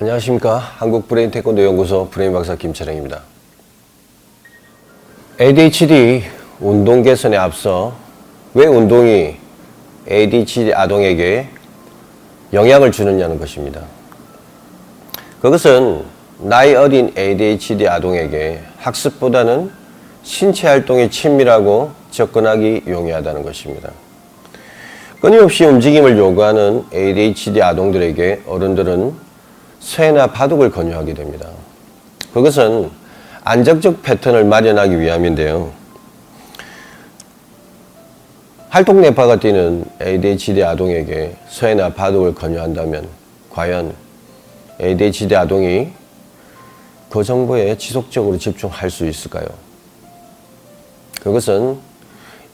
안녕하십니까. 한국브레인 태권도 연구소 브레인 박사 김철영입니다. ADHD 운동 개선에 앞서 왜 운동이 ADHD 아동에게 영향을 주느냐는 것입니다. 그것은 나이 어린 ADHD 아동에게 학습보다는 신체 활동에 친밀하고 접근하기 용이하다는 것입니다. 끊임없이 움직임을 요구하는 ADHD 아동들에게 어른들은 쇠나 바둑을 권유하게 됩니다. 그것은 안정적 패턴을 마련하기 위함인데요. 활동 뇌파가 뛰는 ADHD 아동에게 쇠나 바둑을 권유한다면 과연 ADHD 아동이 그 정보에 지속적으로 집중할 수 있을까요? 그것은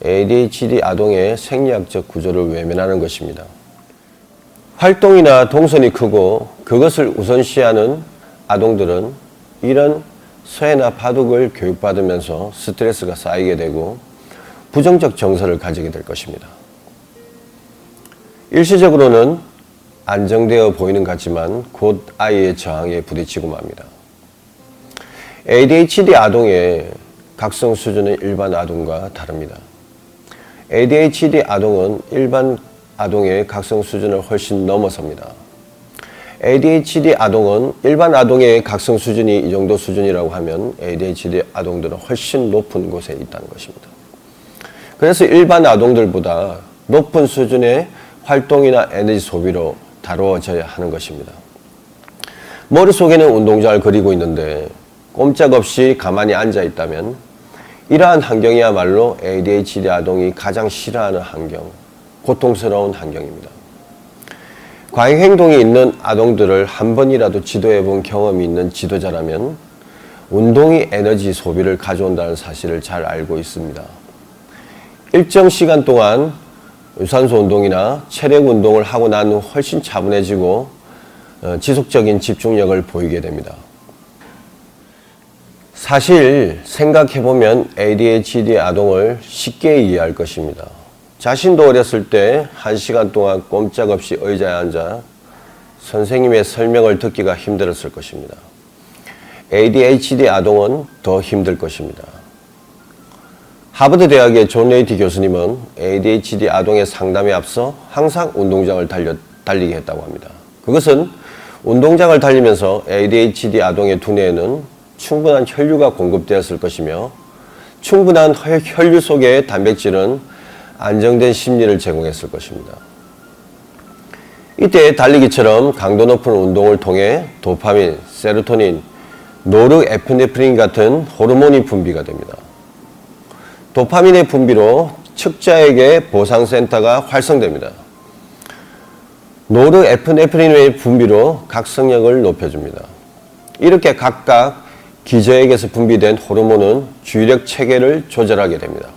ADHD 아동의 생리학적 구조를 외면하는 것입니다. 활동이나 동선이 크고 그것을 우선시하는 아동들은 이런 쇠나 바둑을 교육받으면서 스트레스가 쌓이게 되고 부정적 정서를 가지게 될 것입니다. 일시적으로는 안정되어 보이는 것 같지만 곧 아이의 저항에 부딪히고 맙니다. ADHD 아동의 각성 수준은 일반 아동과 다릅니다. ADHD 아동은 일반 아동의 각성 수준을 훨씬 넘어섭니다. ADHD 아동은 일반 아동의 각성 수준이 이 정도 수준이라고 하면 ADHD 아동들은 훨씬 높은 곳에 있다는 것입니다. 그래서 일반 아동들보다 높은 수준의 활동이나 에너지 소비로 다루어져야 하는 것입니다. 머릿속에는 운동장을 그리고 있는데 꼼짝없이 가만히 앉아 있다면 이러한 환경이야말로 ADHD 아동이 가장 싫어하는 환경, 고통스러운 환경입니다. 과잉 행동이 있는 아동들을 한 번이라도 지도해 본 경험이 있는 지도자라면 운동이 에너지 소비를 가져온다는 사실을 잘 알고 있습니다. 일정 시간 동안 유산소 운동이나 체력 운동을 하고 난 후 훨씬 차분해지고 지속적인 집중력을 보이게 됩니다. 사실 생각해보면 ADHD 아동을 쉽게 이해할 것입니다. 자신도 어렸을 때 1시간 동안 꼼짝없이 의자에 앉아 선생님의 설명을 듣기가 힘들었을 것입니다. ADHD 아동은 더 힘들 것입니다. 하버드 대학의 존 레이티 교수님은 ADHD 아동의 상담에 앞서 항상 운동장을 달리게 했다고 합니다. 그것은 운동장을 달리면서 ADHD 아동의 두뇌에는 충분한 혈류가 공급되었을 것이며 충분한 혈류 속의 단백질은 안정된 심리를 제공했을 것입니다. 이때 달리기처럼 강도 높은 운동을 통해 도파민, 세로토닌, 노르에프네프린 같은 호르몬이 분비가 됩니다. 도파민의 분비로 측자에게 보상센터가 활성됩니다. 노르에프네프린의 분비로 각성력을 높여줍니다. 이렇게 각각 기저에게서 분비된 호르몬은 주의력 체계를 조절하게 됩니다.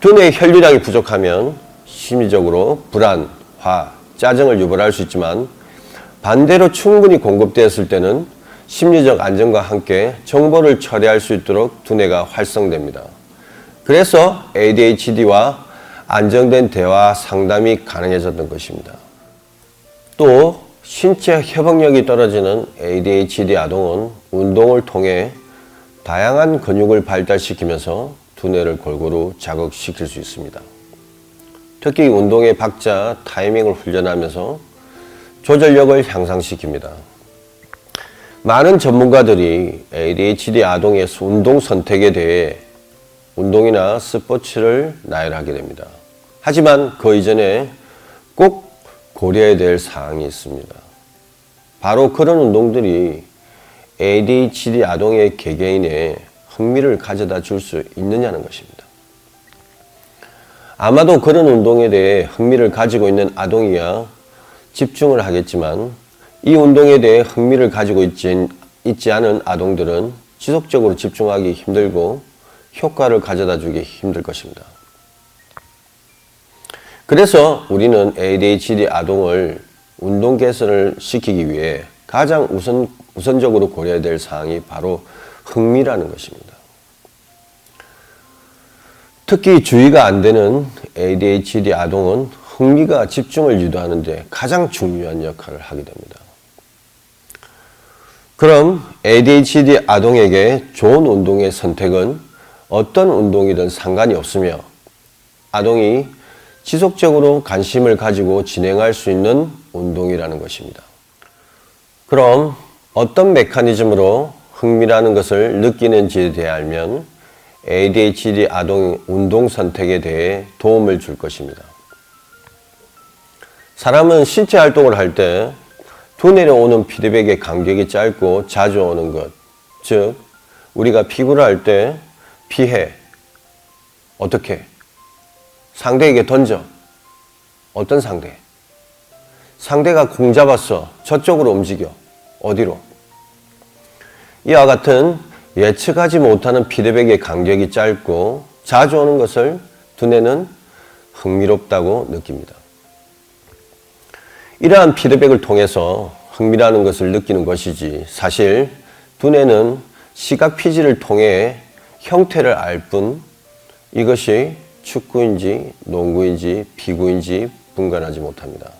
두뇌의 혈류량이 부족하면 심리적으로 불안, 화, 짜증을 유발할 수 있지만 반대로 충분히 공급되었을 때는 심리적 안정과 함께 정보를 처리할 수 있도록 두뇌가 활성됩니다. 그래서 ADHD와 안정된 대화 상담이 가능해졌던 것입니다. 또 신체 협응력이 떨어지는 ADHD 아동은 운동을 통해 다양한 근육을 발달시키면서 두뇌를 골고루 자극시킬 수 있습니다. 특히 운동의 박자, 타이밍을 훈련하면서 조절력을 향상시킵니다. 많은 전문가들이 ADHD 아동의 운동 선택에 대해 운동이나 스포츠를 나열하게 됩니다. 하지만 그 이전에 꼭 고려해야 될 사항이 있습니다. 바로 그런 운동들이 ADHD 아동의 개개인에 흥미를 가져다 줄 수 있느냐는 것입니다. 아마도 그런 운동에 대해 흥미를 가지고 있는 아동이야 집중을 하겠지만 이 운동에 대해 흥미를 가지고 있지 않은 아동들은 지속적으로 집중하기 힘들고 효과를 가져다 주기 힘들 것입니다. 그래서 우리는 ADHD 아동을 운동 개선을 시키기 위해 가장 우선적으로 고려해야 될 사항이 바로 흥미라는 것입니다. 특히 주의가 안 되는 ADHD 아동은 흥미가 집중을 유도하는 데 가장 중요한 역할을 하게 됩니다. 그럼 ADHD 아동에게 좋은 운동의 선택은 어떤 운동이든 상관이 없으며 아동이 지속적으로 관심을 가지고 진행할 수 있는 운동이라는 것입니다. 그럼 어떤 메커니즘으로 흥미라는 것을 느끼는지에 대해 알면 ADHD 아동 운동 선택에 대해 도움을 줄 것입니다. 사람은 신체 활동을 할 때 두뇌로 오는 피드백의 간격이 짧고 자주 오는 것, 즉 우리가 피구를 할 때 피해, 어떻게? 상대에게 던져. 어떤 상대? 상대가 공 잡았어. 저쪽으로 움직여. 어디로? 이와 같은 예측하지 못하는 피드백의 간격이 짧고 자주 오는 것을 두뇌는 흥미롭다고 느낍니다. 이러한 피드백을 통해서 흥미라는 것을 느끼는 것이지 사실 두뇌는 시각 피지를 통해 형태를 알 뿐 이것이 축구인지 농구인지 피구인지 분간하지 못합니다.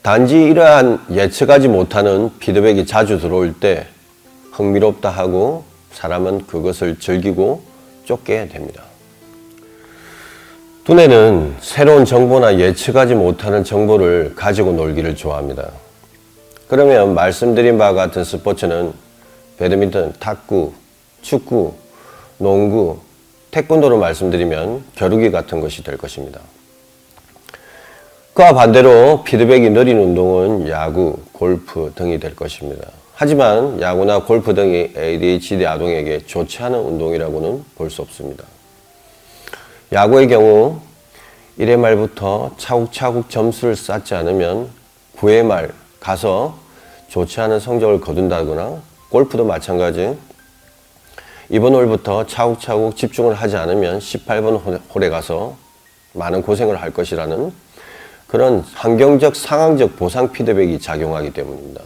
단지 이러한 예측하지 못하는 피드백이 자주 들어올 때 흥미롭다 하고 사람은 그것을 즐기고 쫓게 됩니다. 두뇌는 새로운 정보나 예측하지 못하는 정보를 가지고 놀기를 좋아합니다. 그러면 말씀드린 바와 같은 스포츠는 배드민턴, 탁구, 축구, 농구, 태권도로 말씀드리면 겨루기 같은 것이 될 것입니다. 그와 반대로 피드백이 느린 운동은 야구, 골프 등이 될 것입니다. 하지만 야구나 골프 등이 ADHD 아동에게 좋지 않은 운동이라고는 볼 수 없습니다. 야구의 경우 1회 말부터 차곡차곡 점수를 쌓지 않으면 9회 말 가서 좋지 않은 성적을 거둔다거나 골프도 마찬가지 이번 홀부터 차곡차곡 집중을 하지 않으면 18번 홀에 가서 많은 고생을 할 것이라는 그런 환경적 상황적 보상 피드백이 작용하기 때문입니다.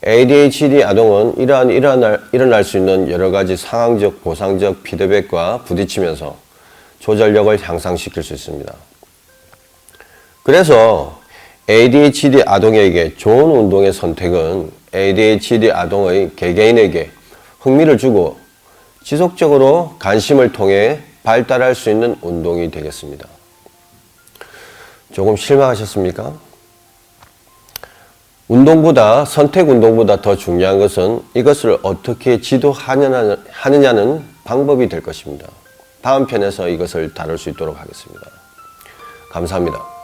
ADHD 아동은 일어날 수 있는 여러 가지 상황적 보상적 피드백과 부딪히면서 조절력을 향상시킬 수 있습니다. 그래서 ADHD 아동에게 좋은 운동의 선택은 ADHD 아동의 개개인에게 흥미를 주고 지속적으로 관심을 통해 발달할 수 있는 운동이 되겠습니다. 조금 실망하셨습니까? 선택 운동보다 더 중요한 것은 이것을 어떻게 지도하느냐는 방법이 될 것입니다. 다음 편에서 이것을 다룰 수 있도록 하겠습니다. 감사합니다.